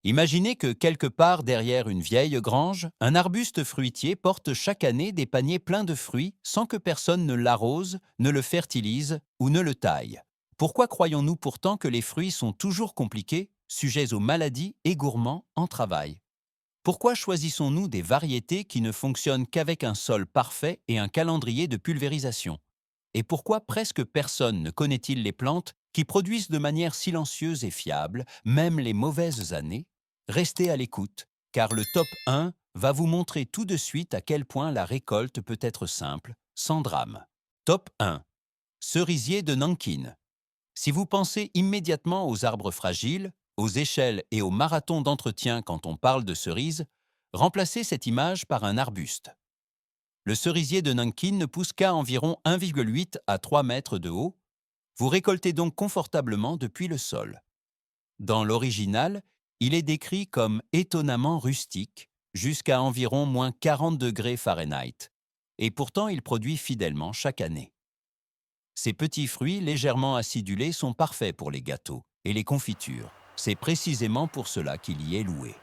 Imaginez que quelque part derrière une vieille grange, un arbuste fruitier porte chaque année des paniers pleins de fruits sans que personne ne l'arrose, ne le fertilise ou ne le taille. Pourquoi croyons-nous pourtant que les fruits sont toujours compliqués, sujets aux maladies et gourmands en travail? Pourquoi choisissons-nous des variétés qui ne fonctionnent qu'avec un sol parfait et un calendrier de pulvérisation? Et pourquoi presque personne ne connaît-il les plantes qui produisent de manière silencieuse et fiable, même les mauvaises années? Restez à l'écoute, car le top 1 va vous montrer tout de suite à quel point la récolte peut être simple, sans drame. Top 1. Cerisier de Nankin. Si vous pensez immédiatement aux arbres fragiles, aux échelles et aux marathons d'entretien quand on parle de cerises, remplacez cette image par un arbuste. Le cerisier de Nankin ne pousse qu'à environ 1,8 à 3 mètres de haut. Vous récoltez donc confortablement depuis le sol. Dans l'original, il est décrit comme étonnamment rustique, jusqu'à environ moins 40 degrés Fahrenheit, et pourtant il produit fidèlement chaque année. Ces petits fruits légèrement acidulés sont parfaits pour les gâteaux et les confitures. C'est précisément pour cela qu'il y est loué.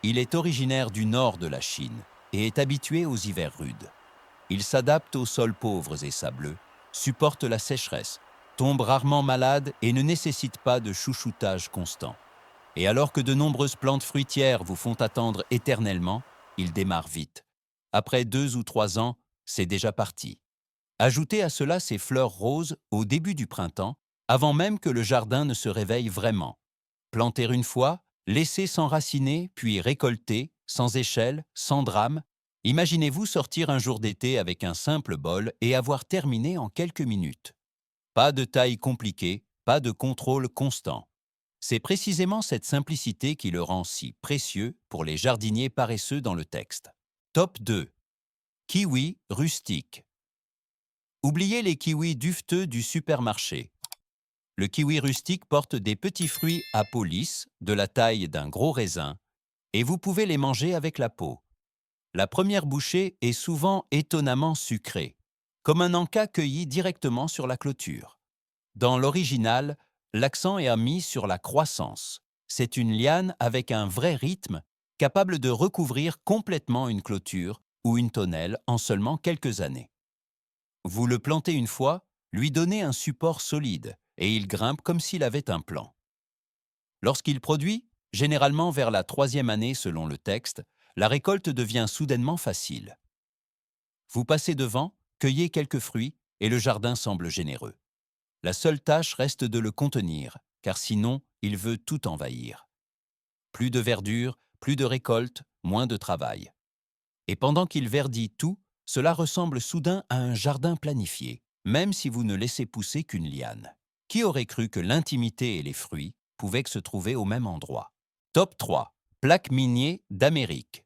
Il est originaire du nord de la Chine et est habitué aux hivers rudes. Il s'adapte aux sols pauvres et sableux, supporte la sécheresse, tombe rarement malade et ne nécessite pas de chouchoutage constant. Et alors que de nombreuses plantes fruitières vous font attendre éternellement, il démarre vite. Après 2 ou 3 ans, c'est déjà parti. Ajoutez à cela ces fleurs roses au début du printemps, avant même que le jardin ne se réveille vraiment. Planter une fois, laisser s'enraciner, puis récolter, sans échelle, sans drame. Imaginez-vous sortir un jour d'été avec un simple bol et avoir terminé en quelques minutes. Pas de taille compliquée, pas de contrôle constant. C'est précisément cette simplicité qui le rend si précieux pour les jardiniers paresseux dans le texte. Top 2. Kiwi rustique. Oubliez les kiwis duveteux du supermarché. Le kiwi rustique porte des petits fruits à peau lisse, de la taille d'un gros raisin, et vous pouvez les manger avec la peau. La première bouchée est souvent étonnamment sucrée, comme un encas cueilli directement sur la clôture. Dans l'original, l'accent est mis sur la croissance. C'est une liane avec un vrai rythme, capable de recouvrir complètement une clôture ou une tonnelle en seulement quelques années. Vous le plantez une fois, lui donnez un support solide, et il grimpe comme s'il avait un plan. Lorsqu'il produit, généralement vers la 3e année selon le texte, la récolte devient soudainement facile. Vous passez devant, cueillez quelques fruits, et le jardin semble généreux. La seule tâche reste de le contenir, car sinon, il veut tout envahir. Plus de verdure, plus de récolte, moins de travail. Et pendant qu'il verdit tout, cela ressemble soudain à un jardin planifié, même si vous ne laissez pousser qu'une liane. Qui aurait cru que l'intimité et les fruits pouvaient se trouver au même endroit? Top 3. Plaque minier d'Amérique.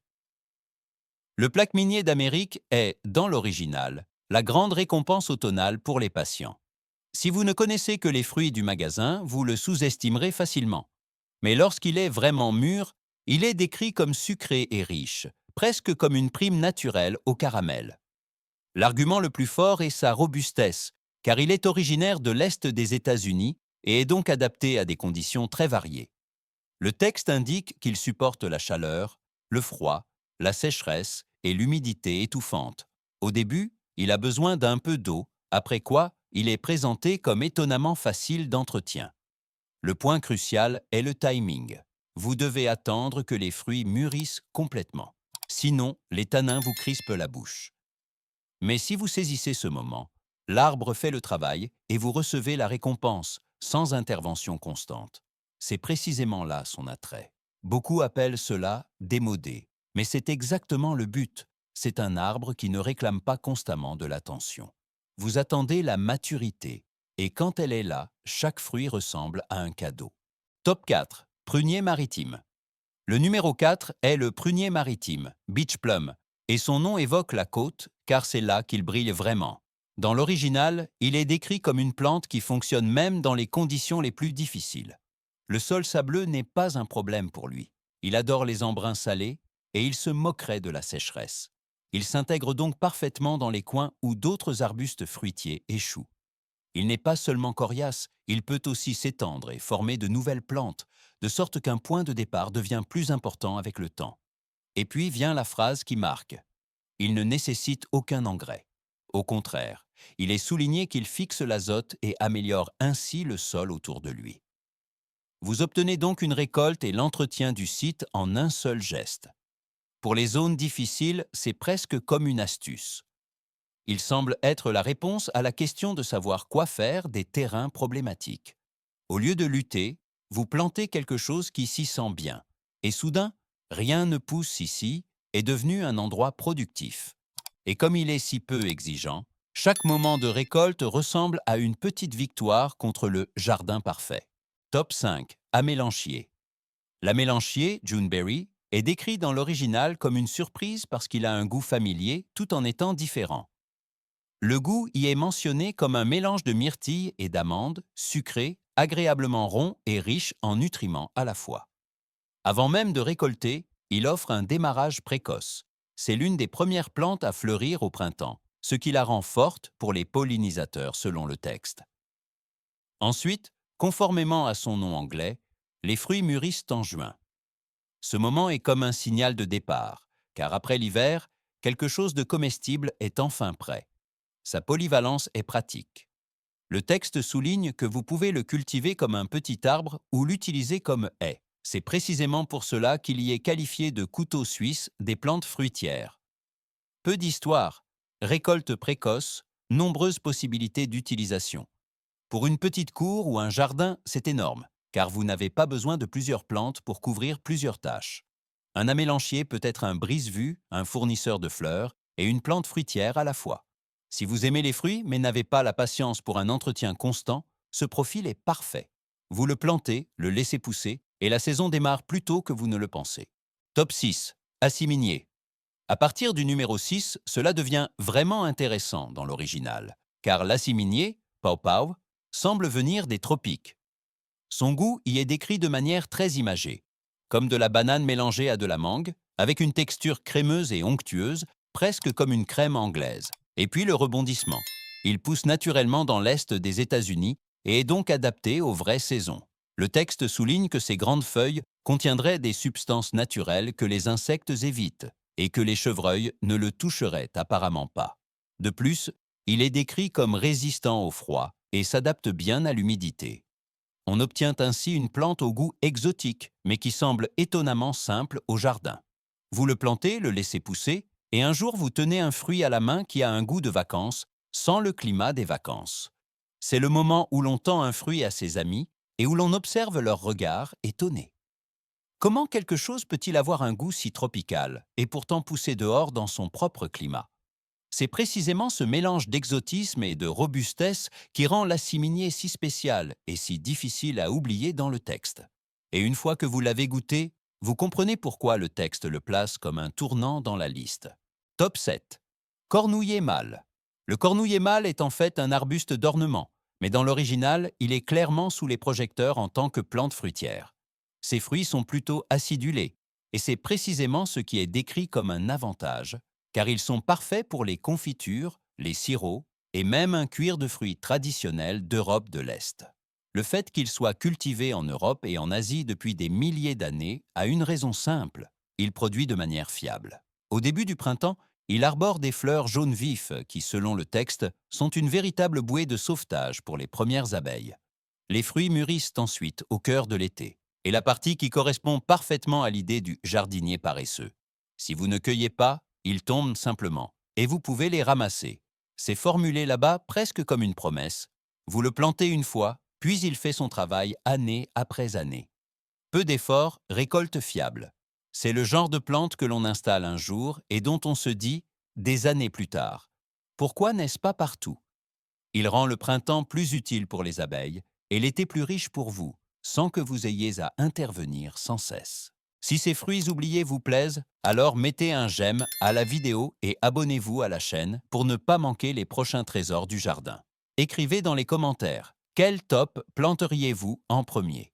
Le plaque minier d'Amérique est, dans l'original, la grande récompense automnale pour les patients. Si vous ne connaissez que les fruits du magasin, vous le sous-estimerez facilement. Mais lorsqu'il est vraiment mûr, il est décrit comme sucré et riche, presque comme une prime naturelle au caramel. L'argument le plus fort est sa robustesse, car il est originaire de l'Est des États-Unis et est donc adapté à des conditions très variées. Le texte indique qu'il supporte la chaleur, le froid, la sécheresse et l'humidité étouffante. Au début, il a besoin d'un peu d'eau, après quoi, il est présenté comme étonnamment facile d'entretien. Le point crucial est le timing. Vous devez attendre que les fruits mûrissent complètement. Sinon, les tanins vous crispent la bouche. Mais si vous saisissez ce moment, l'arbre fait le travail et vous recevez la récompense, sans intervention constante. C'est précisément là son attrait. Beaucoup appellent cela démodé, mais c'est exactement le but. C'est un arbre qui ne réclame pas constamment de l'attention. Vous attendez la maturité, et quand elle est là, chaque fruit ressemble à un cadeau. Top 4. Prunier maritime. Le numéro 4 est le prunier maritime, Beach Plum, et son nom évoque la côte car c'est là qu'il brille vraiment. Dans l'original, il est décrit comme une plante qui fonctionne même dans les conditions les plus difficiles. Le sol sableux n'est pas un problème pour lui. Il adore les embruns salés et il se moquerait de la sécheresse. Il s'intègre donc parfaitement dans les coins où d'autres arbustes fruitiers échouent. Il n'est pas seulement coriace, il peut aussi s'étendre et former de nouvelles plantes, de sorte qu'un point de départ devient plus important avec le temps. Et puis vient la phrase qui marque. Il ne nécessite aucun engrais. Au contraire, il est souligné qu'il fixe l'azote et améliore ainsi le sol autour de lui. Vous obtenez donc une récolte et l'entretien du site en un seul geste. Pour les zones difficiles, c'est presque comme une astuce. Il semble être la réponse à la question de savoir quoi faire des terrains problématiques. Au lieu de lutter, vous plantez quelque chose qui s'y sent bien. Et soudain, rien ne pousse ici est devenu un endroit productif. Et comme il est si peu exigeant, chaque moment de récolte ressemble à une petite victoire contre le jardin parfait. Top 5. Amélanchier. L'amélanchier, Juneberry, est décrit dans l'original comme une surprise parce qu'il a un goût familier tout en étant différent. Le goût y est mentionné comme un mélange de myrtille et d'amandes, sucré, agréablement rond et riche en nutriments à la fois. Avant même de récolter, il offre un démarrage précoce. C'est l'une des premières plantes à fleurir au printemps, ce qui la rend forte pour les pollinisateurs selon le texte. Ensuite, conformément à son nom anglais, les fruits mûrissent en juin. Ce moment est comme un signal de départ, car après l'hiver, quelque chose de comestible est enfin prêt. Sa polyvalence est pratique. Le texte souligne que vous pouvez le cultiver comme un petit arbre ou l'utiliser comme haie. C'est précisément pour cela qu'il y est qualifié de couteau suisse des plantes fruitières. Peu d'histoire, récolte précoce, nombreuses possibilités d'utilisation. Pour une petite cour ou un jardin, c'est énorme, car vous n'avez pas besoin de plusieurs plantes pour couvrir plusieurs tâches. Un amélanchier peut être un brise-vue, un fournisseur de fleurs et une plante fruitière à la fois. Si vous aimez les fruits mais n'avez pas la patience pour un entretien constant, ce profil est parfait. Vous le plantez, le laissez pousser, et la saison démarre plus tôt que vous ne le pensez. Top 6. Assiminier. À partir du numéro 6, cela devient vraiment intéressant dans l'original, car l'assiminier, pawpaw, semble venir des tropiques. Son goût y est décrit de manière très imagée, comme de la banane mélangée à de la mangue, avec une texture crémeuse et onctueuse, presque comme une crème anglaise. Et puis le rebondissement. Il pousse naturellement dans l'est des États-Unis et est donc adapté aux vraies saisons. Le texte souligne que ces grandes feuilles contiendraient des substances naturelles que les insectes évitent et que les chevreuils ne le toucheraient apparemment pas. De plus, il est décrit comme résistant au froid et s'adapte bien à l'humidité. On obtient ainsi une plante au goût exotique, mais qui semble étonnamment simple au jardin. Vous le plantez, le laissez pousser, et un jour vous tenez un fruit à la main qui a un goût de vacances, sans le climat des vacances. C'est le moment où l'on tend un fruit à ses amis et où l'on observe leur regard étonné. Comment quelque chose peut-il avoir un goût si tropical et pourtant pousser dehors dans son propre climat? C'est précisément ce mélange d'exotisme et de robustesse qui rend l'assiminier si spécial et si difficile à oublier dans le texte. Et une fois que vous l'avez goûté, vous comprenez pourquoi le texte le place comme un tournant dans la liste. Top 7. Cornouiller mâle. Le cornouiller mâle est en fait un arbuste d'ornement, mais dans l'original, il est clairement sous les projecteurs en tant que plante fruitière. Ses fruits sont plutôt acidulés, et c'est précisément ce qui est décrit comme un avantage, car ils sont parfaits pour les confitures, les sirops et même un cuir de fruits traditionnel d'Europe de l'Est. Le fait qu'ils soient cultivés en Europe et en Asie depuis des milliers d'années a une raison simple, il produit de manière fiable. Au début du printemps, il arbore des fleurs jaunes vifs qui, selon le texte, sont une véritable bouée de sauvetage pour les premières abeilles. Les fruits mûrissent ensuite au cœur de l'été, et la partie qui correspond parfaitement à l'idée du jardinier paresseux. Si vous ne cueillez pas, ils tombent simplement, et vous pouvez les ramasser. C'est formulé là-bas presque comme une promesse. Vous le plantez une fois, puis il fait son travail année après année. Peu d'efforts, récolte fiable. C'est le genre de plante que l'on installe un jour et dont on se dit, des années plus tard, pourquoi n'est-ce pas partout? Il rend le printemps plus utile pour les abeilles et l'été plus riche pour vous, sans que vous ayez à intervenir sans cesse. Si ces fruits oubliés vous plaisent, alors mettez un j'aime à la vidéo et abonnez-vous à la chaîne pour ne pas manquer les prochains trésors du jardin. Écrivez dans les commentaires, quel top planteriez-vous en premier?